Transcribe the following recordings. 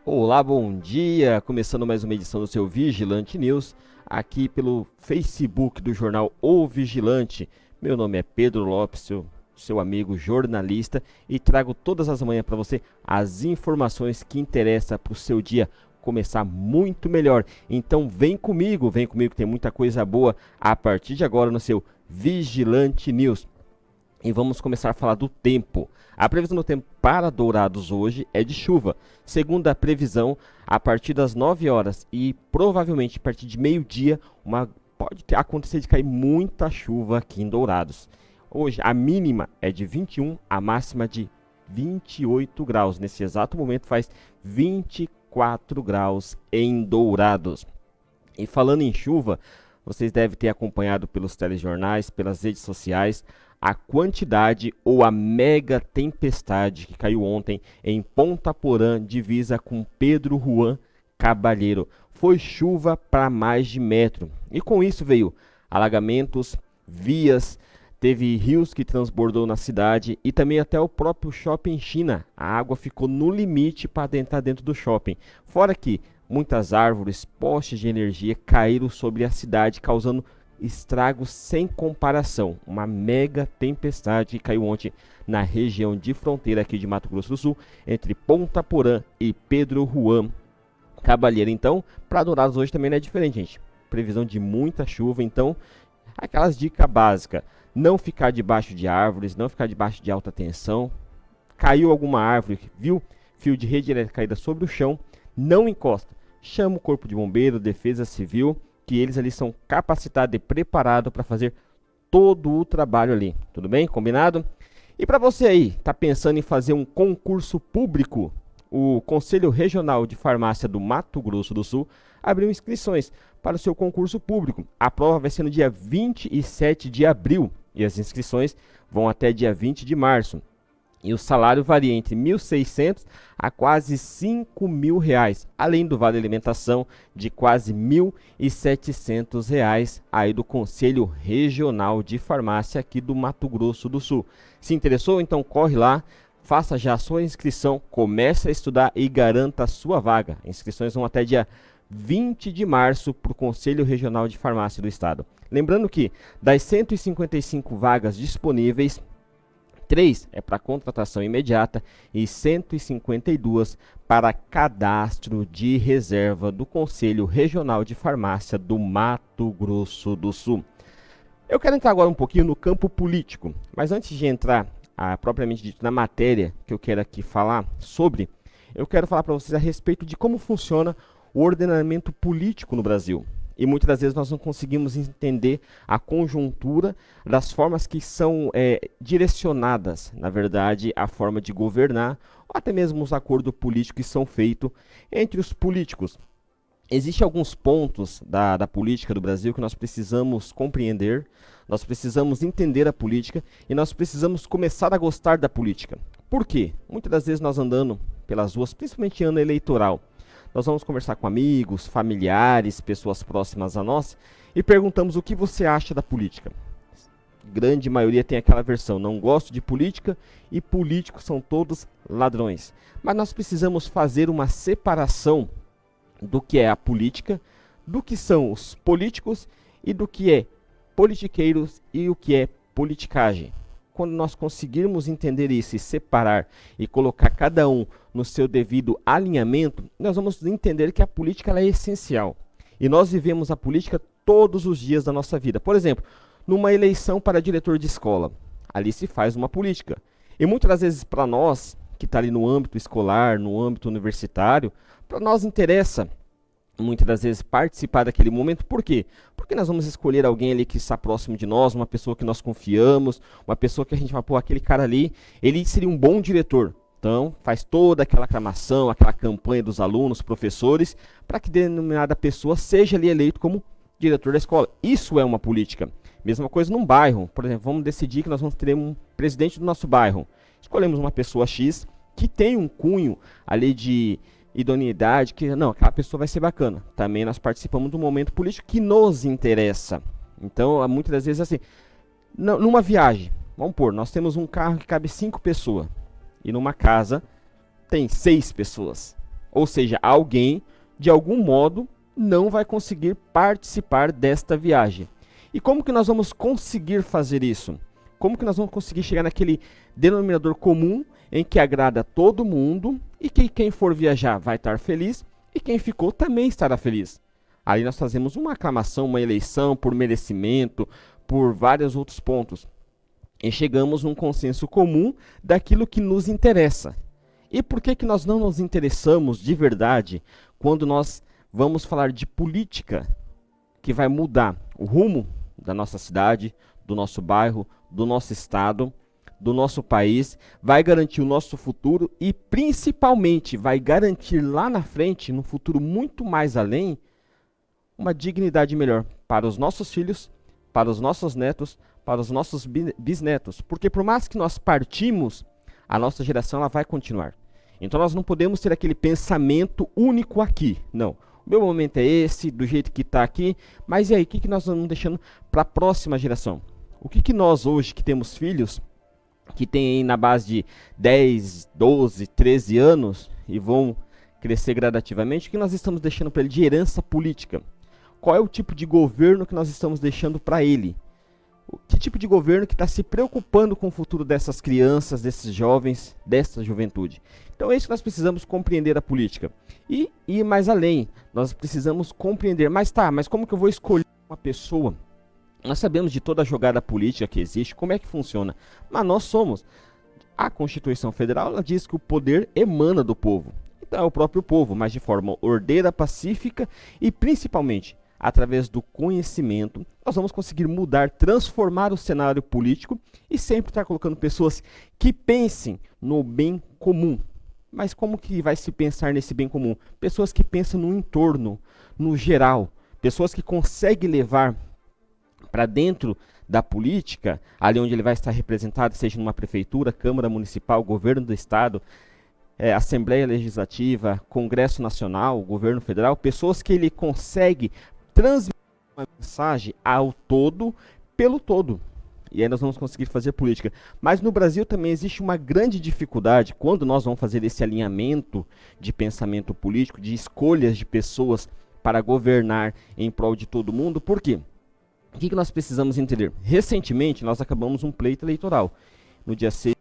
Olá, bom dia! Começando mais uma edição do seu Vigilante News, aqui pelo Facebook do jornal O Vigilante. Meu nome é Pedro Lopes, seu amigo jornalista, e trago todas as manhãs para você as informações que interessam para o seu dia começar muito melhor. Então vem comigo que tem muita coisa boa a partir de agora no seu Vigilante News. E vamos começar a falar do tempo. A previsão do tempo para Dourados hoje é de chuva. Segundo a previsão, a partir das 9 horas e provavelmente a partir de meio-dia, pode acontecer de cair muita chuva aqui em Dourados. Hoje a mínima é de 21, a máxima de 28 graus. Nesse exato momento faz 24 graus em Dourados. E falando em chuva, vocês devem ter acompanhado pelos telejornais, pelas redes sociais, a quantidade ou a mega tempestade que caiu ontem em Ponta Porã, divisa com Pedro Juan Cabalheiro. Foi chuva para mais de metro. E com isso veio alagamentos, vias, teve rios que transbordou na cidade e também até o próprio shopping China. A água ficou no limite para entrar dentro do shopping. Fora que muitas árvores, postes de energia caíram sobre a cidade, causando estragos sem comparação. Uma mega tempestade caiu ontem na região de fronteira aqui de Mato Grosso do Sul, entre Ponta Porã e Pedro Juan Cabalheiro. Então, para Dourados hoje também não é diferente, gente. Previsão de muita chuva, então, aquelas dicas básicas. Não ficar debaixo de árvores, não ficar debaixo de alta tensão. Caiu alguma árvore, viu? Fio de rede elétrica caída sobre o chão, não encosta. Chama o corpo de bombeiro, defesa civil, que eles ali são capacitados e preparados para fazer todo o trabalho ali. Tudo bem? Combinado? E para você aí, tá pensando em fazer um concurso público? O Conselho Regional de Farmácia do Mato Grosso do Sul abriu inscrições para o seu concurso público. A prova vai ser no dia 27 de abril e as inscrições vão até dia 20 de março. E o salário varia entre R$ 1.600 a quase R$ 5.000, além do vale alimentação de quase R$ 1.700 aí do Conselho Regional de Farmácia aqui do Mato Grosso do Sul. Se interessou? Então corre lá, faça já a sua inscrição, comece a estudar e garanta a sua vaga. Inscrições vão até dia 20 de março para o Conselho Regional de Farmácia do Estado. Lembrando que das 155 vagas disponíveis, 3 é para contratação imediata e 152 para cadastro de reserva do Conselho Regional de Farmácia do Mato Grosso do Sul. Eu quero entrar agora um pouquinho no campo político, mas antes de entrar propriamente dito na matéria que eu quero aqui falar sobre, eu quero falar para vocês a respeito de como funciona o ordenamento político no Brasil. E muitas das vezes nós não conseguimos entender a conjuntura das formas que são direcionadas, na verdade, a forma de governar, ou até mesmo os acordos políticos que são feitos entre os políticos. Existem alguns pontos da política do Brasil que nós precisamos compreender, nós precisamos entender a política e nós precisamos começar a gostar da política. Por quê? Muitas das vezes nós andando pelas ruas, principalmente em ano eleitoral, nós vamos conversar com amigos, familiares, pessoas próximas a nós e perguntamos o que você acha da política. Grande maioria tem aquela versão, não gosto de política e políticos são todos ladrões. Mas nós precisamos fazer uma separação do que é a política, do que são os políticos e do que é politiqueiros e o que é politicagem. Quando nós conseguirmos entender isso e separar e colocar cada um no seu devido alinhamento, nós vamos entender que a política ela é essencial. E nós vivemos a política todos os dias da nossa vida. Por exemplo, numa eleição para diretor de escola, ali se faz uma política. E muitas das vezes para nós, que está ali no âmbito escolar, no âmbito universitário, para nós interessa muitas das vezes participar daquele momento. Por quê? Porque nós vamos escolher alguém ali que está próximo de nós, uma pessoa que nós confiamos, uma pessoa que a gente fala, pô, aquele cara ali, ele seria um bom diretor. Então, faz toda aquela aclamação, aquela campanha dos alunos, professores, para que determinada pessoa seja ali eleito como diretor da escola. Isso é uma política. Mesma coisa num bairro. Por exemplo, vamos decidir que nós vamos ter um presidente do nosso bairro. Escolhemos uma pessoa X que tem um cunho ali de idoneidade, que não, aquela pessoa vai ser bacana. Também nós participamos do momento político que nos interessa. Então, muitas das vezes assim, numa viagem, vamos pôr, nós temos um carro que cabe 5 pessoas. E numa casa tem 6 pessoas. Ou seja, alguém, de algum modo, não vai conseguir participar desta viagem. E como que nós vamos conseguir fazer isso? Como que nós vamos conseguir chegar naquele denominador comum em que agrada todo mundo e que quem for viajar vai estar feliz e quem ficou também estará feliz? Aí nós fazemos uma aclamação, uma eleição por merecimento, por vários outros pontos. E chegamos num consenso comum daquilo que nos interessa. E por que nós não nos interessamos de verdade quando nós vamos falar de política que vai mudar o rumo da nossa cidade, do nosso bairro, do nosso estado, do nosso país, vai garantir o nosso futuro e principalmente vai garantir lá na frente, no futuro muito mais além, uma dignidade melhor para os nossos filhos, para os nossos netos, para os nossos bisnetos. Porque por mais que nós partimos, a nossa geração ela vai continuar. Então nós não podemos ter aquele pensamento único aqui. Não. O meu momento é esse, do jeito que está aqui. Mas e aí, o que nós vamos deixando para a próxima geração? O que nós hoje que temos filhos, que tem aí na base de 10, 12, 13 anos e vão crescer gradativamente, o que nós estamos deixando para ele de herança política? Qual é o tipo de governo que nós estamos deixando para ele? Que tipo de governo que está se preocupando com o futuro dessas crianças, desses jovens, dessa juventude? Então é isso que nós precisamos compreender a política. E ir mais além, nós precisamos compreender, mas como que eu vou escolher uma pessoa? Nós sabemos de toda a jogada política que existe, como é que funciona, mas nós somos. A Constituição Federal ela diz que o poder emana do povo. Então é o próprio povo, mas de forma ordeira, pacífica e principalmente através do conhecimento, nós vamos conseguir mudar, transformar o cenário político e sempre estar colocando pessoas que pensem no bem comum. Mas como que vai se pensar nesse bem comum? Pessoas que pensam no entorno, no geral. Pessoas que conseguem levar para dentro da política, ali onde ele vai estar representado, seja numa prefeitura, Câmara Municipal, Governo do Estado, Assembleia Legislativa, Congresso Nacional, Governo Federal, pessoas que ele consegue transmitir uma mensagem ao todo, pelo todo. E aí nós vamos conseguir fazer política. Mas no Brasil também existe uma grande dificuldade quando nós vamos fazer esse alinhamento de pensamento político, de escolhas de pessoas para governar em prol de todo mundo. Por quê? O que nós precisamos entender? Recentemente nós acabamos um pleito eleitoral. No dia 6,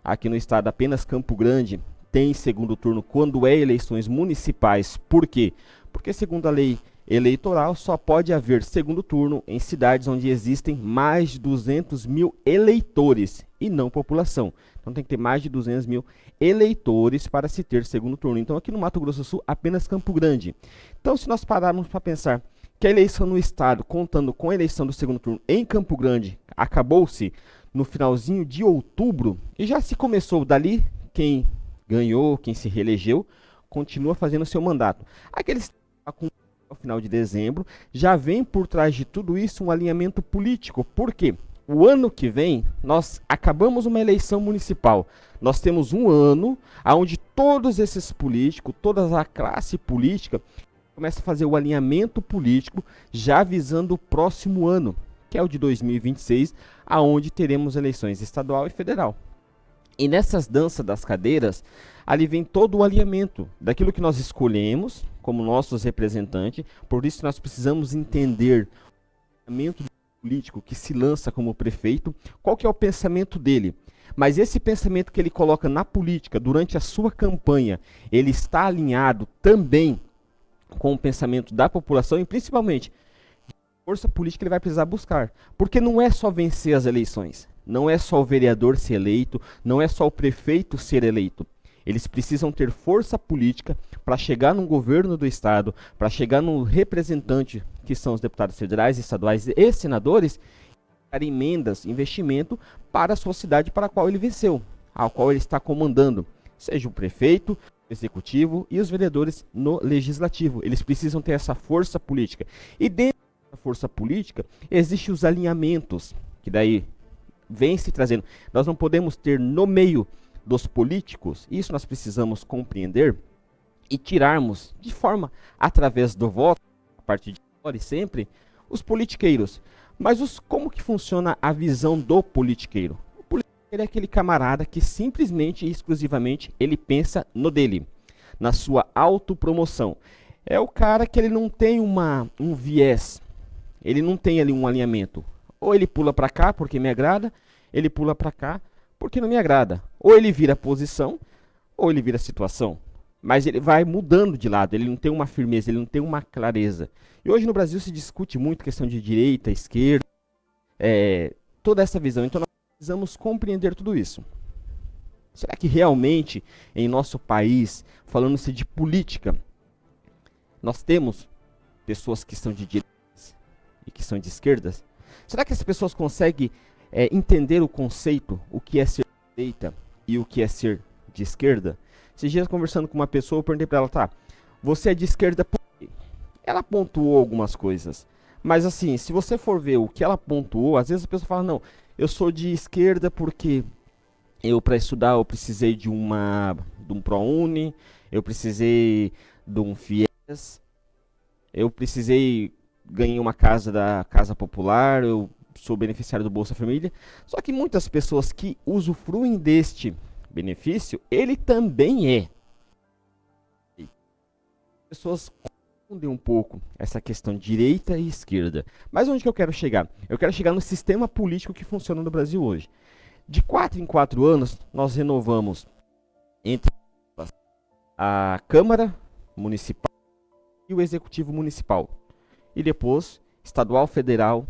aqui no estado, apenas Campo Grande tem segundo turno quando é eleições municipais. Por quê? Porque segundo a lei eleitoral só pode haver segundo turno em cidades onde existem mais de 200 mil eleitores e não população. Então tem que ter mais de 200 mil eleitores para se ter segundo turno. Então aqui no Mato Grosso do Sul apenas Campo Grande. Então se nós pararmos para pensar que a eleição no estado, contando com a eleição do segundo turno em Campo Grande, acabou-se no finalzinho de outubro e já se começou dali, quem ganhou, quem se reelegeu, continua fazendo seu mandato. Aqueles ao final de dezembro, já vem por trás de tudo isso um alinhamento político. Por quê? O ano que vem, nós acabamos uma eleição municipal. Nós temos um ano onde todos esses políticos, toda a classe política, começa a fazer o alinhamento político já visando o próximo ano, que é o de 2026, aonde teremos eleições estadual e federal. E nessas danças das cadeiras, ali vem todo o alinhamento daquilo que nós escolhemos como nossos representantes. Por isso nós precisamos entender o pensamento político que se lança como prefeito, qual que é o pensamento dele. Mas esse pensamento que ele coloca na política durante a sua campanha, ele está alinhado também com o pensamento da população e principalmente a força política que ele vai precisar buscar. Porque não é só vencer as eleições. Não é só o vereador ser eleito, não é só o prefeito ser eleito. Eles precisam ter força política para chegar no governo do estado, para chegar no representante, que são os deputados federais, estaduais e senadores, dar emendas, investimento para a sua cidade para a qual ele venceu, a qual ele está comandando. Seja o prefeito, o executivo e os vereadores no legislativo. Eles precisam ter essa força política. E dentro da força política, existem os alinhamentos, que daí vem se trazendo. Nós não podemos ter no meio dos políticos, isso nós precisamos compreender e tirarmos de forma através do voto, a partir de agora e sempre, os politiqueiros. Mas como que funciona a visão do politiqueiro? O politiqueiro é aquele camarada que simplesmente e exclusivamente ele pensa no dele. na sua autopromoção. É o cara que ele não tem um viés, ele não tem ali um alinhamento. Ou ele pula para cá porque me agrada, ele pula para cá porque não me agrada. Ou ele vira posição, ou ele vira situação. Mas ele vai mudando de lado, ele não tem uma firmeza, ele não tem uma clareza. E hoje no Brasil se discute muito questão de direita, esquerda, toda essa visão. Então nós precisamos compreender tudo isso. Será que realmente em nosso país, falando-se de política, nós temos pessoas que são de direitas e que são de esquerdas? Será que as pessoas conseguem entender o conceito, o que é ser de direita e o que é ser de esquerda? Esses dias conversando com uma pessoa, eu perguntei para ela, tá, você é de esquerda por quê? Ela pontuou algumas coisas. Mas assim, se você for ver o que ela pontuou, às vezes a pessoa fala, não, eu sou de esquerda porque para estudar eu precisei de um ProUni, eu precisei de um FIES, eu precisei ganhar uma casa da Casa Popular, eu sou beneficiário do Bolsa Família. Só que muitas pessoas que usufruem deste benefício, ele também é. As pessoas confundem um pouco essa questão de direita e esquerda. Mas onde que eu quero chegar? Eu quero chegar no sistema político que funciona no Brasil hoje. De 4 em 4 anos, nós renovamos entre a Câmara Municipal e o Executivo Municipal. E depois, estadual, federal,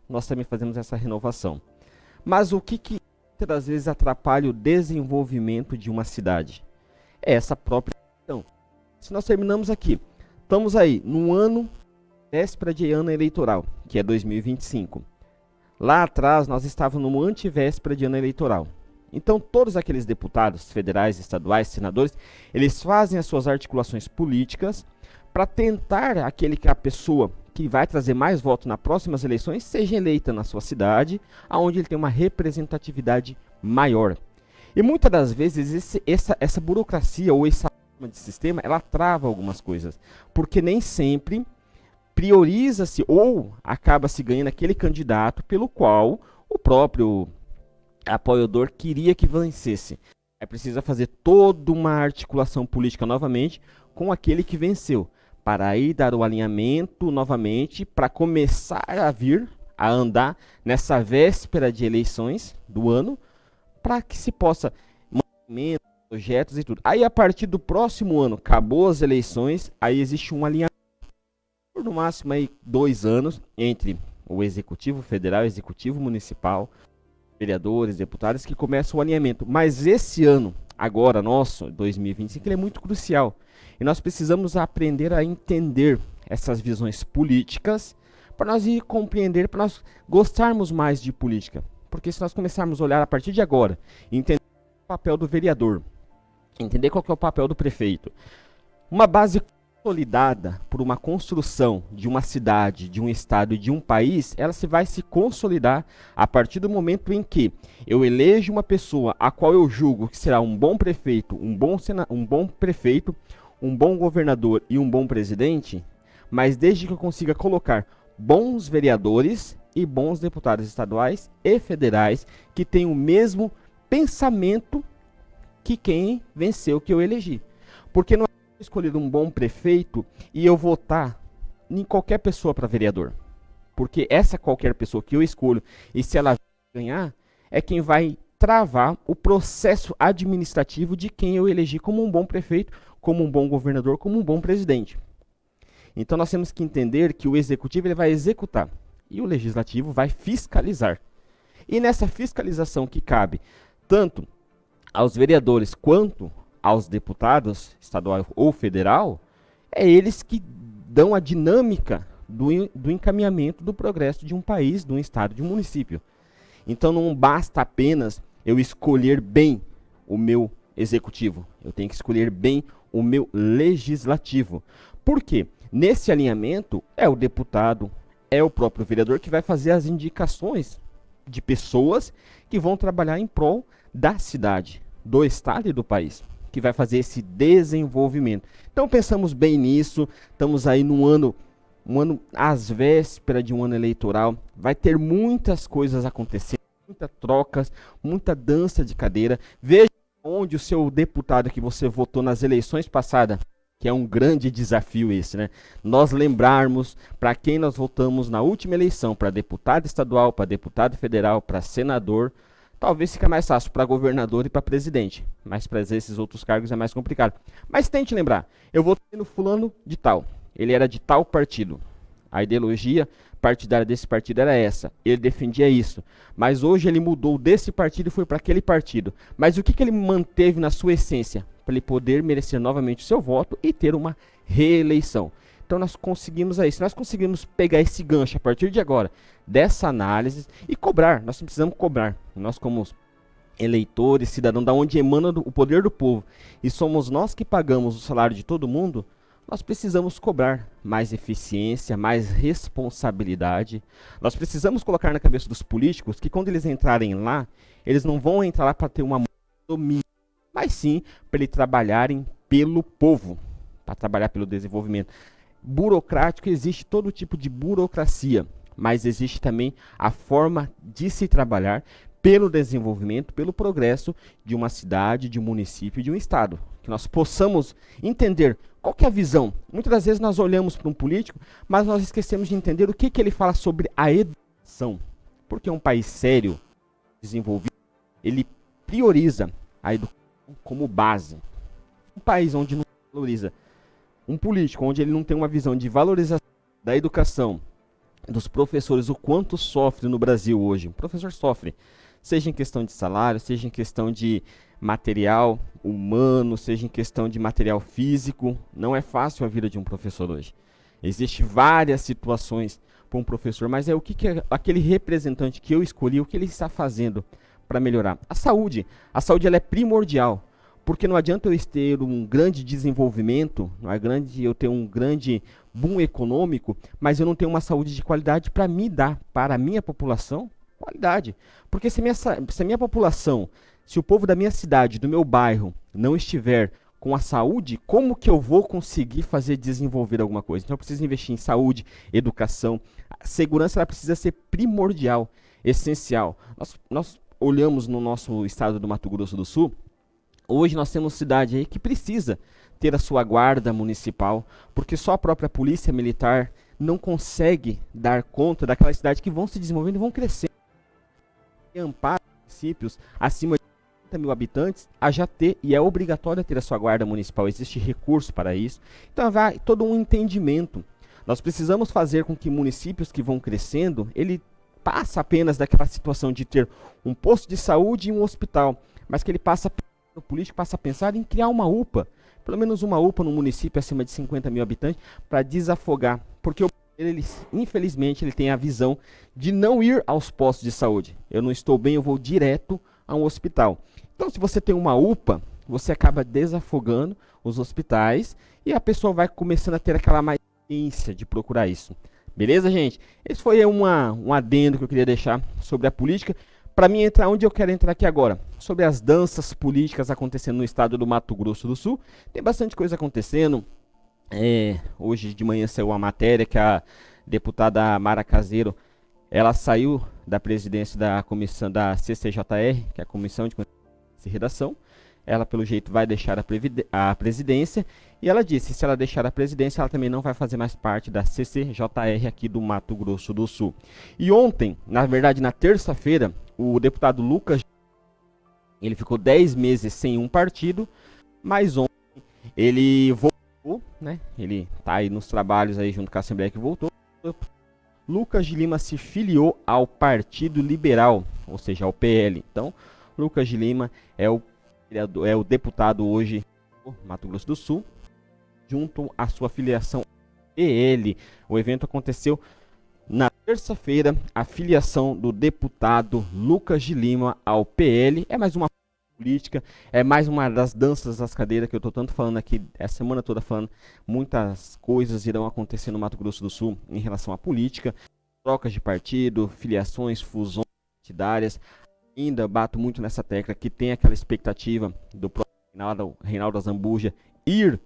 nós também fazemos essa renovação. Mas o que muitas vezes atrapalha o desenvolvimento de uma cidade? É essa própria questão. Se nós terminamos aqui, estamos aí num ano, véspera de ano eleitoral, que é 2025. Lá atrás, nós estávamos numa antivéspera de ano eleitoral. Então, todos aqueles deputados federais, estaduais, senadores, eles fazem as suas articulações políticas para tentar a pessoa que vai trazer mais votos nas próximas eleições seja eleita na sua cidade, onde ele tem uma representatividade maior. E muitas das vezes essa burocracia ou essa forma de sistema, ela trava algumas coisas, porque nem sempre prioriza-se ou acaba-se ganhando aquele candidato pelo qual o próprio apoiador queria que vencesse. É preciso fazer toda uma articulação política novamente com aquele que venceu, para aí dar o alinhamento novamente, para começar a andar nessa véspera de eleições do ano, para que se possa manter projetos e tudo. Aí a partir do próximo ano, acabou as eleições, aí existe um alinhamento por no máximo aí 2 anos entre o Executivo Federal, o Executivo Municipal, vereadores, deputados, que começa o alinhamento. Mas esse ano, agora nosso, 2025, ele é muito crucial. E nós precisamos aprender a entender essas visões políticas para nós ir compreender, para nós gostarmos mais de política. Porque se nós começarmos a olhar a partir de agora, entender o papel do vereador, entender qual que é o papel do prefeito, uma base consolidada por uma construção de uma cidade, de um estado e de um país, ela vai se consolidar a partir do momento em que eu elejo uma pessoa a qual eu julgo que será um bom prefeito, um bom prefeito, um bom governador e um bom presidente, mas desde que eu consiga colocar bons vereadores e bons deputados estaduais e federais que tenham o mesmo pensamento que quem venceu que eu elegi. Porque não é escolher um bom prefeito e eu votar em qualquer pessoa para vereador. Porque essa qualquer pessoa que eu escolho, e se ela ganhar, é quem vai travar o processo administrativo de quem eu elegi como um bom prefeito, como um bom governador, como um bom presidente. Então nós temos que entender que o executivo ele vai executar e o legislativo vai fiscalizar. E nessa fiscalização que cabe tanto aos vereadores quanto aos deputados, estadual ou federal, é eles que dão a dinâmica do encaminhamento do progresso de um país, de um estado, de um município. Então não basta apenas eu escolher bem o meu executivo, eu tenho que escolher bem o meu legislativo. Por quê? Nesse alinhamento é o deputado, é o próprio vereador que vai fazer as indicações de pessoas que vão trabalhar em prol da cidade, do estado e do país, que vai fazer esse desenvolvimento. Então pensamos bem nisso, estamos aí num ano às vésperas de um ano eleitoral, vai ter muitas coisas acontecendo, muitas trocas, muita dança de cadeira. Veja onde o seu deputado que você votou nas eleições passadas, que é um grande desafio esse, né? Nós lembrarmos para quem nós votamos na última eleição, para deputado estadual, para deputado federal, para senador. Talvez fica mais fácil para governador e para presidente, mas para esses outros cargos é mais complicado. Mas tente lembrar, eu votei no fulano de tal, ele era de tal partido. A ideologia partidária desse partido era essa, ele defendia isso. Mas hoje ele mudou desse partido e foi para aquele partido. Mas o que ele manteve na sua essência? Para ele poder merecer novamente o seu voto e ter uma reeleição. Então nós conseguimos aí, se nós conseguimos pegar esse gancho a partir de agora, dessa análise e cobrar, nós precisamos cobrar. Nós como eleitores, cidadãos, da onde emana o poder do povo, e somos nós que pagamos o salário de todo mundo, nós precisamos cobrar mais eficiência, mais responsabilidade. Nós precisamos colocar na cabeça dos políticos que quando eles entrarem lá, eles não vão entrar lá para ter uma domínio, mas sim para eles trabalharem pelo povo, para trabalhar pelo desenvolvimento. Burocrático, existe todo tipo de burocracia, mas existe também a forma de se trabalhar pelo desenvolvimento, pelo progresso de uma cidade, de um município, de um estado. Que nós possamos entender qual que é a visão. Muitas das vezes nós olhamos para um político, mas nós esquecemos de entender o que ele fala sobre a educação. Porque um país sério, desenvolvido, ele prioriza a educação como base. Um país onde não valoriza, um político onde ele não tem uma visão de valorização da educação, dos professores, o quanto sofre no Brasil hoje. O professor sofre, seja em questão de salário, seja em questão de material humano, seja em questão de material físico. Não é fácil a vida de um professor hoje. Existem várias situações para um professor, mas é o que aquele representante que eu escolhi, o que ele está fazendo para melhorar. A saúde ela é primordial. Porque não adianta eu ter um grande desenvolvimento, não é grande eu ter um grande boom econômico, mas eu não tenho uma saúde de qualidade para me dar, para a minha população, qualidade. Porque se a minha população, se o povo da minha cidade, do meu bairro, não estiver com a saúde, como que eu vou conseguir fazer desenvolver alguma coisa? Então eu preciso investir em saúde, educação. A segurança ela precisa ser primordial, essencial. Nós olhamos no nosso estado do Mato Grosso do Sul. Hoje nós temos cidade aí que precisa ter a sua guarda municipal, porque só a própria polícia militar não consegue dar conta daquelas cidades que vão se desenvolvendo e vão crescendo. E ampara municípios acima de 30 mil habitantes a já ter, e é obrigatório ter a sua guarda municipal, existe recurso para isso. Então vai todo um entendimento. Nós precisamos fazer com que municípios que vão crescendo, ele passa apenas daquela situação de ter um posto de saúde e um hospital, mas que ele passa, o político passa a pensar em criar uma UPA, pelo menos uma UPA no município acima de 50 mil habitantes, para desafogar, porque ele, infelizmente, ele tem a visão de não ir aos postos de saúde. Eu não estou bem, eu vou direto a um hospital. Então, se você tem uma UPA, você acaba desafogando os hospitais e a pessoa vai começando a ter aquela mais ciência de procurar isso. Beleza, gente? Esse foi um adendo que eu queria deixar sobre a política. Para mim entrar onde eu quero entrar aqui agora, sobre as danças políticas acontecendo no estado do Mato Grosso do Sul. Tem bastante coisa acontecendo. Hoje de manhã saiu uma matéria que a deputada Mara Caseiro, ela saiu da presidência da comissão da CCJR, que é a Comissão de Redação. Ela, pelo jeito, vai deixar a presidência. E ela disse, se ela deixar a presidência, ela também não vai fazer mais parte da CCJR aqui do Mato Grosso do Sul. E ontem, na verdade, na terça-feira, o deputado Lucas, ele ficou 10 meses sem um partido, mas ontem ele voltou, né? Ele está aí nos trabalhos aí junto com a Assembleia que voltou. Lucas de Lima se filiou ao Partido Liberal, ou seja, ao PL. Então, Lucas de Lima é o deputado hoje do Mato Grosso do Sul, junto à sua filiação PL. O evento aconteceu na terça-feira, a filiação do deputado Lucas de Lima ao PL. É mais uma política, é mais uma das danças das cadeiras que eu estou tanto falando aqui, essa semana toda falando. Muitas coisas irão acontecer no Mato Grosso do Sul em relação à política, trocas de partido, filiações, fusões partidárias. Ainda bato muito nessa tecla que tem aquela expectativa do próprio Reinaldo Azambuja ir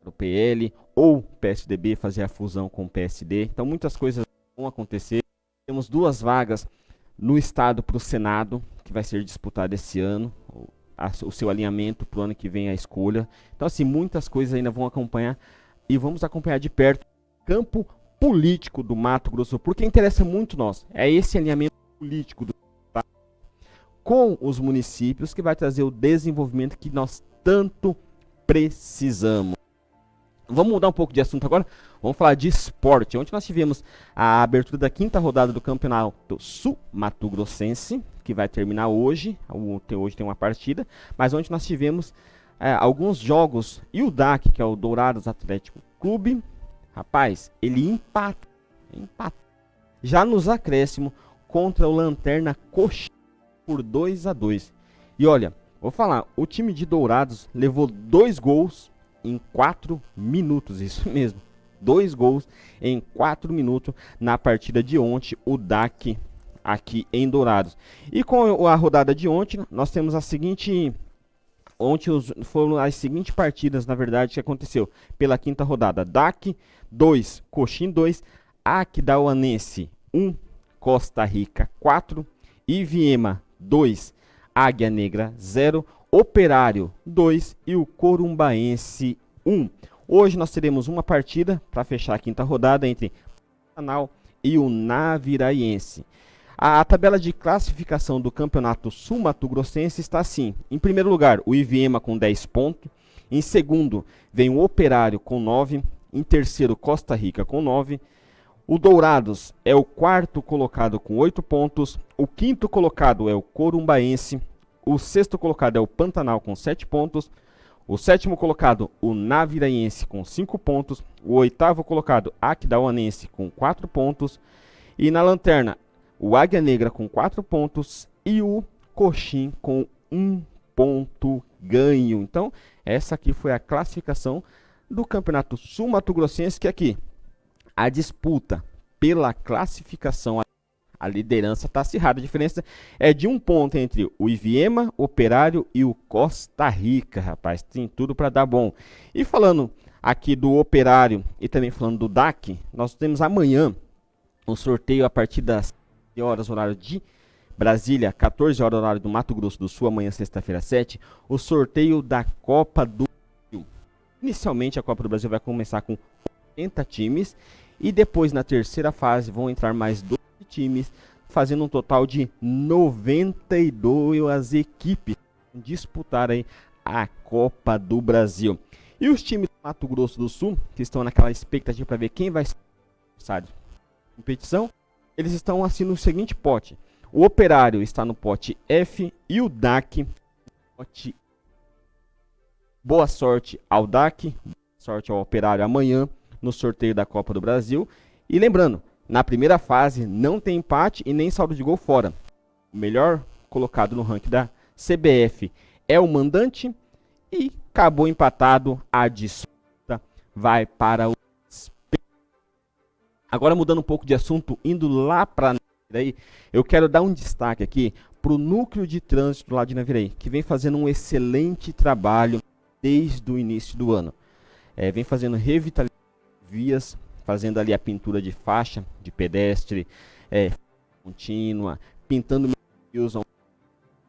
para o PL ou PSDB fazer a fusão com o PSD. Então muitas coisas vão acontecer. Temos 2 vagas no estado para o Senado, que vai ser disputada esse ano. o seu alinhamento para o ano que vem, a escolha. Então, assim, muitas coisas ainda vão acompanhar e vamos acompanhar de perto o campo político do Mato Grosso do Sul, porque interessa muito nós. É esse alinhamento político do com os municípios que vai trazer o desenvolvimento que nós tanto precisamos. Vamos mudar um pouco de assunto agora. Vamos falar de esporte. Ontem nós tivemos a abertura da 5ª rodada do Campeonato Sul-Mato-Grossense, que vai terminar hoje. Hoje tem uma partida. Mas ontem nós tivemos alguns jogos. E o DAC, que é o Dourados Atlético Clube, rapaz, ele empatou já nos acréscimos contra o Lanterna Coxinha por 2-2. E olha, vou falar, o time de Dourados levou 2 gols em 4 minutos, isso mesmo. 2 gols em 4 minutos na partida de ontem, o DAC aqui em Dourados. E com a rodada de ontem, nós temos a seguinte... Ontem foram as seguintes partidas, na verdade, que aconteceu pela 5ª rodada. DAC 2, Coxim 2, Aquidauanense 1, Costa Rica 4, Iviema 2, Águia Negra 0, Operário 2 e o Corumbaense 1. Hoje nós teremos uma partida para fechar a 5ª rodada entre o Pantanal e o Naviraiense. A tabela de classificação do Campeonato Sul-Mato-Grossense está assim. Em primeiro lugar, o Iviema com 10 pontos. Em segundo, vem o Operário com 9. Em terceiro, Costa Rica com 9. O Dourados é o 4º colocado com 8 pontos. O 5º colocado é o Corumbaense. O 6º colocado é o Pantanal com 7 pontos. O 7º colocado, o Naviraiense com 5 pontos. O 8º colocado, Aquidauanense com 4 pontos. E na lanterna, o Águia Negra com 4 pontos e o Coxim com 1 ponto ganho. Então, essa aqui foi a classificação do Campeonato Sul-Mato-Grossense, que aqui a disputa pela classificação, a liderança está acirrada. A diferença é de 1 ponto entre o Iviema, o Operário e o Costa Rica, rapaz. Tem tudo para dar bom. E falando aqui do Operário e também falando do DAC, nós temos amanhã um sorteio a partir das horas, horário de Brasília, 14 horas, horário do Mato Grosso do Sul, amanhã, sexta-feira, 7, o sorteio da Copa do Brasil. Inicialmente, a Copa do Brasil vai começar com 80 times e depois, na terceira fase, vão entrar mais 12 times, fazendo um total de 92 equipes disputar aí a Copa do Brasil. E os times do Mato Grosso do Sul, que estão naquela expectativa para ver quem vai ser a competição, eles estão assim no seguinte pote. O Operário está no pote F e o DAC no pote. Boa sorte ao DAC, boa sorte ao Operário amanhã no sorteio da Copa do Brasil. E lembrando, na primeira fase não tem empate e nem saldo de gol fora. O melhor colocado no ranking da CBF é o mandante e acabou empatado, a disputa vai para o... Agora mudando um pouco de assunto, indo lá para Naviraí, eu quero dar um destaque aqui para o núcleo de trânsito lá de Naviraí, que vem fazendo um excelente trabalho desde o início do ano. Vem fazendo revitalização de vias, fazendo ali a pintura de faixa de pedestre, contínua, pintando meios onde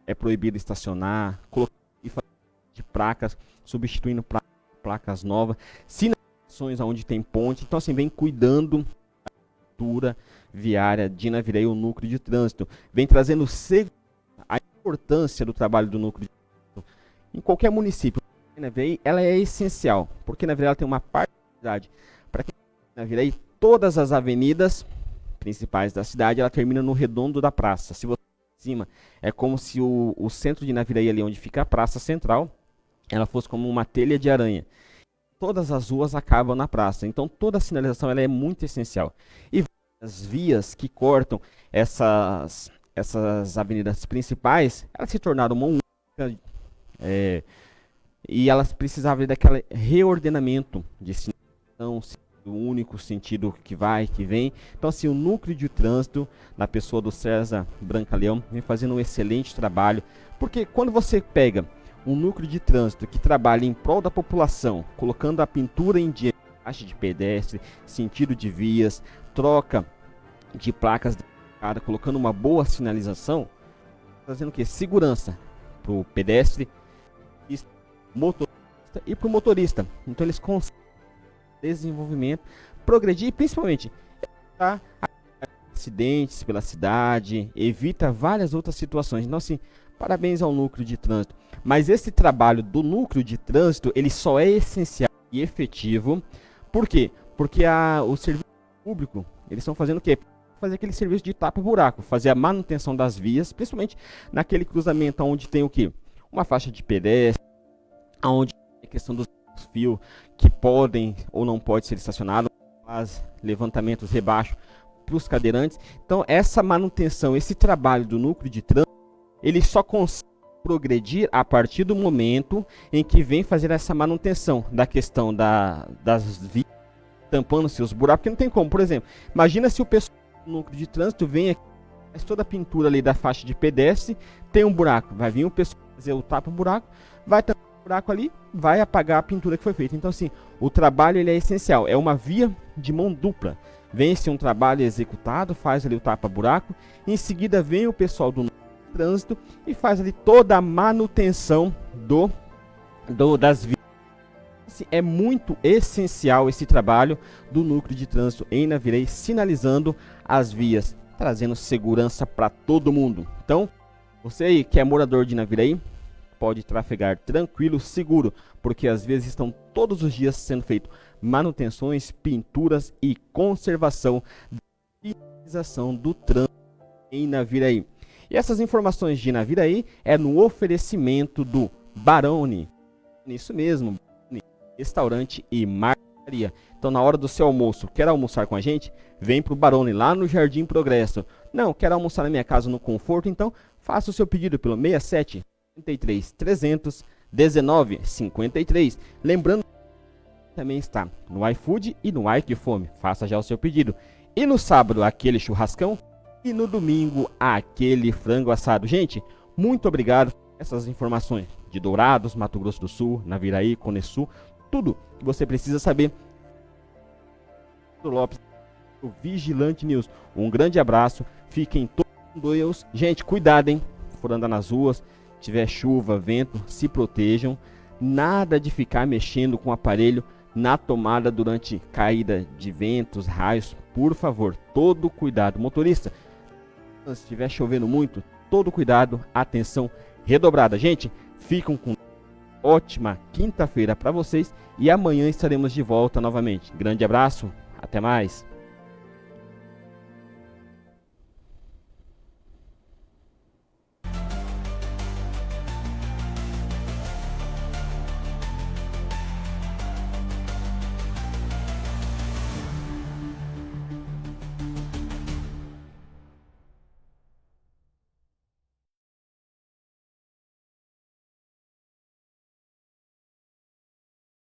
é proibido estacionar, colocando de placas, substituindo placas novas, sinalizações onde tem ponte. Então assim, vem cuidando viária de Naviraí, o núcleo de trânsito, vem trazendo a importância do trabalho do núcleo de trânsito em qualquer município. Naviraí, ela é essencial, porque Naviraí ela tem uma particularidade. Para quem Naviraí, todas as avenidas principais da cidade, ela termina no redondo da praça. Se você em cima, é como se o centro de Naviraí, ali onde fica a praça central, ela fosse como uma telha de aranha. Todas as ruas acabam na praça, então toda a sinalização ela é muito essencial. E as vias que cortam essas avenidas principais, elas se tornaram uma única, e elas precisavam daquele reordenamento de sinalização, o único sentido que vai, que vem. Então assim, o núcleo de trânsito, na pessoa do César Brancaleão, vem fazendo um excelente trabalho, porque quando você pega um núcleo de trânsito que trabalha em prol da população, colocando a pintura em dia, faixa de pedestre, sentido de vias, troca de placas, colocando uma boa sinalização, fazendo o que? Segurança para o pedestre, motorista e para o motorista. Então eles conseguem desenvolvimento, progredir e principalmente evitar acidentes pela cidade, evita várias outras situações. Então assim, parabéns ao núcleo de trânsito. Mas esse trabalho do núcleo de trânsito, ele só é essencial e efetivo. Por quê? Porque o serviço público, eles estão fazendo o quê? Fazer aquele serviço de tapa-buraco, fazer a manutenção das vias, principalmente naquele cruzamento onde tem o quê? Uma faixa de pedestre, onde tem a questão dos fios que podem ou não podem ser estacionados, faz levantamentos rebaixo para os cadeirantes. Então, essa manutenção, esse trabalho do núcleo de trânsito, ele só consegue progredir a partir do momento em que vem fazer essa manutenção da questão das vias, tampando-se os buracos, porque não tem como. Por exemplo, imagina se o pessoal do núcleo de trânsito vem aqui, faz toda a pintura ali da faixa de pedestre, tem um buraco, vai vir o pessoal fazer o tapa-buraco, vai tampar o buraco ali, vai apagar a pintura que foi feita. Então assim, o trabalho ele é essencial, é uma via de mão dupla. Vem-se um trabalho executado, faz ali o tapa-buraco, em seguida vem o pessoal do trânsito e faz ali toda a manutenção das vias. Assim, é muito essencial esse trabalho do núcleo de trânsito em Naviraí, sinalizando as vias, trazendo segurança para todo mundo. Então, você aí que é morador de Naviraí, pode trafegar tranquilo, seguro, porque às vezes estão todos os dias sendo feito manutenções, pinturas e conservação da utilização do trânsito em Naviraí. E essas informações de Naviraí é no oferecimento do Barone. Isso mesmo, restaurante e marcaria. Então, na hora do seu almoço, quer almoçar com a gente? Vem para o Barone, lá no Jardim Progresso. Não, quer almoçar na minha casa no conforto? Então, faça o seu pedido pelo 67 53 300 19 53. Lembrando que também está no iFood e no iQfome. Faça já o seu pedido. E no sábado, aquele churrascão. E no domingo, aquele frango assado. Gente, muito obrigado por essas informações de Dourados, Mato Grosso do Sul, Naviraí, Cone Sul, tudo que você precisa saber. Lopes, o Vigilante News. Um grande abraço, fiquem todos com Deus. Gente, cuidado, hein? For andar nas ruas, tiver chuva, vento, se protejam. Nada de ficar mexendo com o aparelho na tomada durante caída de ventos, raios. Por favor, todo cuidado. Motorista, se estiver chovendo muito, todo cuidado, atenção redobrada. Gente, ficam com ótima quinta-feira para vocês e amanhã estaremos de volta novamente. Grande abraço, até mais.